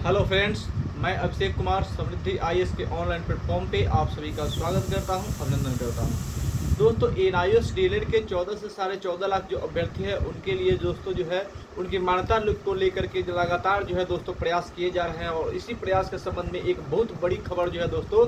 Hello friends, मैं अभिषेक कुमार समृद्धि IAS के online platform पे आप सभी का स्वागत करता हूं, अभिनंदन करता हूं। दोस्तों, एनआईओएस डीएलएड के 14 से 14.5 लाख जो अभ्यर्थी है उनके लिए दोस्तों जो है उनकी मान्यता को लेकर के लगातार जो है दोस्तों प्रयास किए जा रहे हैं। और इसी प्रयास के संबंध में एक बहुत बड़ी खबर जो है दोस्तों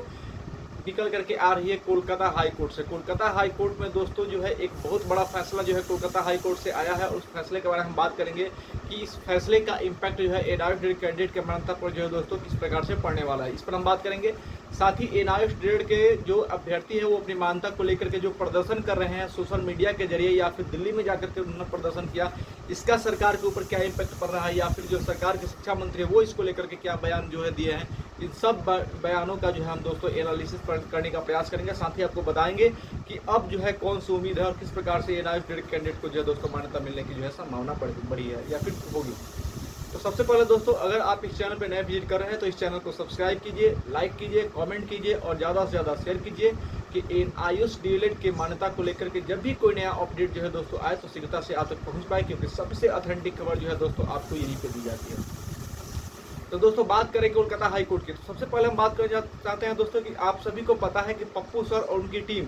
निकल करके आ रही है कोलकाता हाई कोर्ट से। कोलकाता हाई कोर्ट में दोस्तों जो है एक बहुत बड़ा फैसला जो है कोलकाता हाई कोर्ट से आया है। उस फैसले के बारे में हम बात करेंगे कि इस फैसले का इम्पैक्ट जो है एनआईओएस कैंडिडेट के मान्यता पर जो है दोस्तों किस प्रकार से पड़ने वाला है, इस पर हम बात करेंगे। साथ ही एनआईओएस के जो अभ्यर्थी है वो अपनी मान्यता को लेकर के जो प्रदर्शन कर रहे हैं सोशल मीडिया के जरिए या फिर दिल्ली में जाकर के उन्होंने प्रदर्शन किया, इसका सरकार के ऊपर क्या इम्पैक्ट पड़ रहा है, या फिर जो सरकार के शिक्षा मंत्री है वो इसको लेकर के क्या बयान जो है दिए हैं, इन सब बयानों का जो है हम दोस्तों एनालिसिस करने का प्रयास करेंगे। साथ ही आपको बताएंगे कि अब जो है कौन सी उम्मीद है और किस प्रकार से एनआईओएस कैंडिडेट को जो है दोस्तों मान्यता मिलने की जो है संभावना बढ़ी है या फिर होगी। तो सबसे पहले दोस्तों, अगर आप इस चैनल पर नए विजिट कर रहे हैं तो इस चैनल को सब्सक्राइब कीजिए, लाइक कीजिए, कमेंट कीजिए और ज़्यादा से ज़्यादा शेयर कीजिए कि एनआईओएस डीएलएड के मान्यता को लेकर के जब भी कोई नया अपडेट जो है दोस्तों आए तो शीघ्रता से आप तक पहुँच पाए, क्योंकि सबसे ऑथेंटिक खबर जो है दोस्तों आपको यहीं पर दी जाती है। तो दोस्तों बात करें कोलकाता हाई कोर्ट की, तो सबसे पहले हम बात करना चाहते हैं दोस्तों कि आप सभी को पता है कि पप्पू सर और उनकी टीम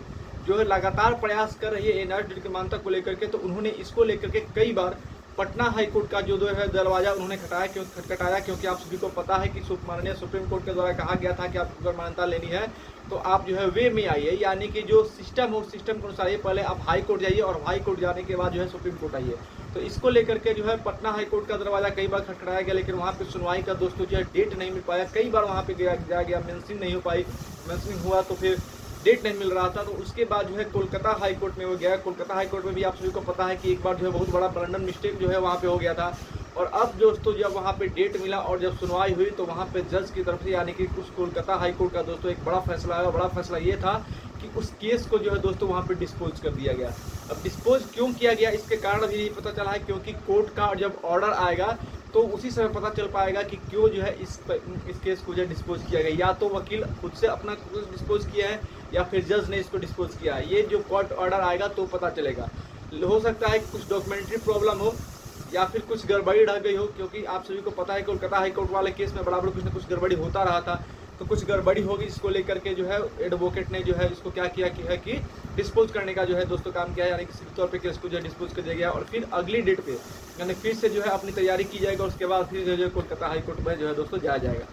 जो है लगातार प्रयास कर रही है एनआईओएस की मान्यता को लेकर के। तो उन्होंने इसको लेकर के कई बार पटना हाई कोर्ट का जो है दरवाजा उन्होंने खटखटाया, क्योंकि आप सभी को पता है कि माननीय सुप्रीम कोर्ट के द्वारा कहा गया था कि आपको अगर मान्यता लेनी है तो आप जो है वे में आइए, यानी कि जो सिस्टम है उस सिस्टम के अनुसार पहले आप हाई कोर्ट जाइए और हाई कोर्ट जाने के बाद जो है सुप्रीम कोर्ट आइए। तो इसको लेकर के जो है पटना हाई कोर्ट का दरवाजा कई बार खटखटाया गया, लेकिन वहाँ पे सुनवाई का दोस्तों जो है डेट नहीं मिल पाया। कई बार वहाँ पे गया मेंशनिंग नहीं हो पाई, मेंशनिंग हुआ तो फिर डेट नहीं मिल रहा था। तो उसके बाद जो है कोलकाता हाई कोर्ट में वो गया। कोलकाता हाई कोर्ट में भी आप सभी को पता है कि एक बार जो है बहुत बड़ा ब्लंडर मिस्टेक जो है वहाँ पे हो गया था। और अब दोस्तों जब वहाँ पे डेट मिला और जब सुनवाई हुई तो वहाँ पे जज की तरफ से यानी कि कुछ कोलकाता हाई कोर्ट का दोस्तों एक बड़ा फैसला आया। बड़ा फैसला ये था कि उस केस को जो है दोस्तों वहाँ पे डिस्पोज कर दिया गया। अब डिस्पोज क्यों किया गया इसके कारण भी नहीं पता चला है, क्योंकि कोर्ट का जब ऑर्डर आएगा तो उसी समय पता चल पाएगा कि क्यों जो है इस केस को जो है डिस्पोज किया गया। या तो वकील खुद से अपना डिस्पोज किया है या फिर जज ने इसको डिस्पोज किया है। ये जो कोर्ट ऑर्डर आएगा तो पता चलेगा। हो सकता है कि कुछ डॉक्यूमेंट्री प्रॉब्लम हो या फिर कुछ गड़बड़ी रह गई हो, क्योंकि आप सभी को पता है कोलकाता हाई कोर्ट वाले केस में बराबर कुछ न कुछ गड़बड़ी होता रहा था। तो कुछ गड़बड़ी होगी, इसको लेकर के जो है एडवोकेट ने जो है इसको क्या किया कि डिस्पोज करने का जो है दोस्तों काम किया है, यानी कि सीधे तौर पे केस को जो है डिस्पोज कर दिया गया और फिर अगली डेट पे यानी फिर से जो है अपनी तैयारी की जाएगी। उसके बाद फिर जो है कोलकाता हाई कोर्ट में जो है दोस्तों जाया जाएगा।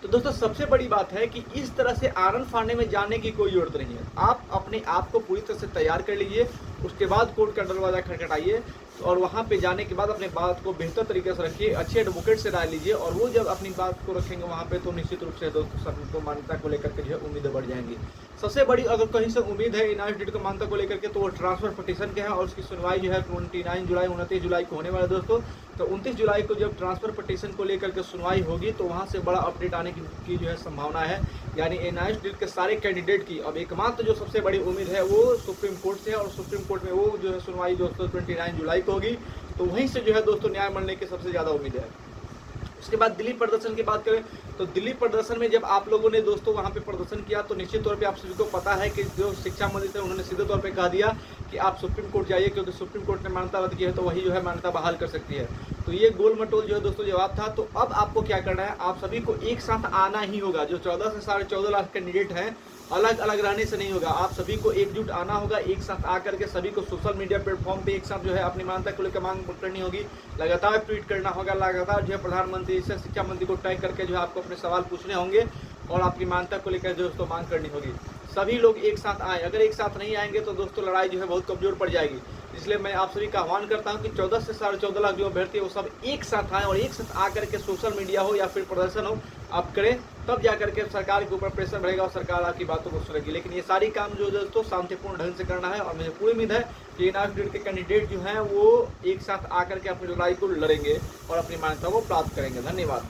तो दोस्तों सबसे बड़ी बात है कि इस तरह से आरन फाड़ने में जाने की कोई जरूरत नहीं है। आप अपने आप को पूरी तरह से तैयार कर लीजिए, उसके बाद कोर्ट का दरवाजा खटखटाइए और वहाँ पे जाने के बाद अपने बात को बेहतर तरीके से रखिए, अच्छे एडवोकेट से राय लीजिए और वो जब अपनी बात को रखेंगे वहाँ पे तो निश्चित रूप से दोस्तों सबको मान्यता को लेकर के जो है उम्मीदें बढ़ जाएंगी। सबसे बड़ी अगर कहीं से उम्मीद है एनआईओएस को मान्यता को लेकर के तो वो ट्रांसफर पटिशन के है और उसकी सुनवाई जो है 29 जुलाई को होने वाला है दोस्तों। तो 29 जुलाई को जब ट्रांसफर पटिशन को लेकर के सुनवाई होगी तो वहाँ से बड़ा अपडेट आने की जो है संभावना है, यानी एनआईओएस के सारे कैंडिडेट की अब एकमात्र जो सबसे बड़ी उम्मीद है वो सुप्रीम कोर्ट से है। और सुप्रीम कोर्ट में वो जो है सुनवाई दोस्तों 29 जुलाई को होगी, तो वहीं से जो है दोस्तों न्याय मिलने की सबसे ज़्यादा उम्मीद है। उसके बाद दिल्ली प्रदर्शन की बात करें तो दिल्ली प्रदर्शन में जब आप लोगों ने दोस्तों वहाँ पे प्रदर्शन किया तो निश्चित तौर पे आप सभी को पता है कि जो शिक्षा मंत्री थे उन्होंने सीधे तौर पे कहा दिया कि आप सुप्रीम कोर्ट जाइए, क्योंकि सुप्रीम कोर्ट ने मान्यता रद्द की है तो वही जो है मान्यता बहाल कर सकती है। तो ये गोल मटोल जो है दोस्तों जवाब था। तो अब आपको क्या करना है, आप सभी को एक साथ आना ही होगा। जो 14 से 14.5 लाख कैंडिडेट हैं अलग अलग रहने से नहीं होगा, आप सभी को एकजुट आना होगा। एक साथ आकर के सभी को सोशल मीडिया प्लेटफॉर्म पे एक साथ जो है अपनी मान्यता को लेकर मांग करनी होगी, लगातार ट्वीट करना होगा, लगातार जो है प्रधानमंत्री से शिक्षा मंत्री को टैग करके जो है आपको अपने सवाल पूछने होंगे और आपकी मान्यता को लेकर दोस्तों मांग करनी होगी। सभी लोग एक साथ आए, अगर एक साथ नहीं आएंगे तो दोस्तों लड़ाई जो है बहुत कमजोर पड़ जाएगी। इसलिए मैं आप सभी का आह्वान करता हूं कि 14 से 14.5 लाख जो अभ्यर्थी है वो सब एक साथ आएँ और एक साथ आकर के सोशल मीडिया हो या फिर प्रदर्शन हो आप करें, तब जाकर के सरकार के ऊपर प्रेशर बढ़ेगा और सरकार आपकी बातों को सुनेगी। लेकिन ये सारी काम जो दोस्तों शांतिपूर्ण ढंग से करना है और मुझे पूरी उम्मीद है कि एनआईओएस के कैंडिडेट जो हैं वो एक साथ आकर के अपनी लड़ाई को लड़ेंगे और अपनी मान्यता को प्राप्त करेंगे। धन्यवाद।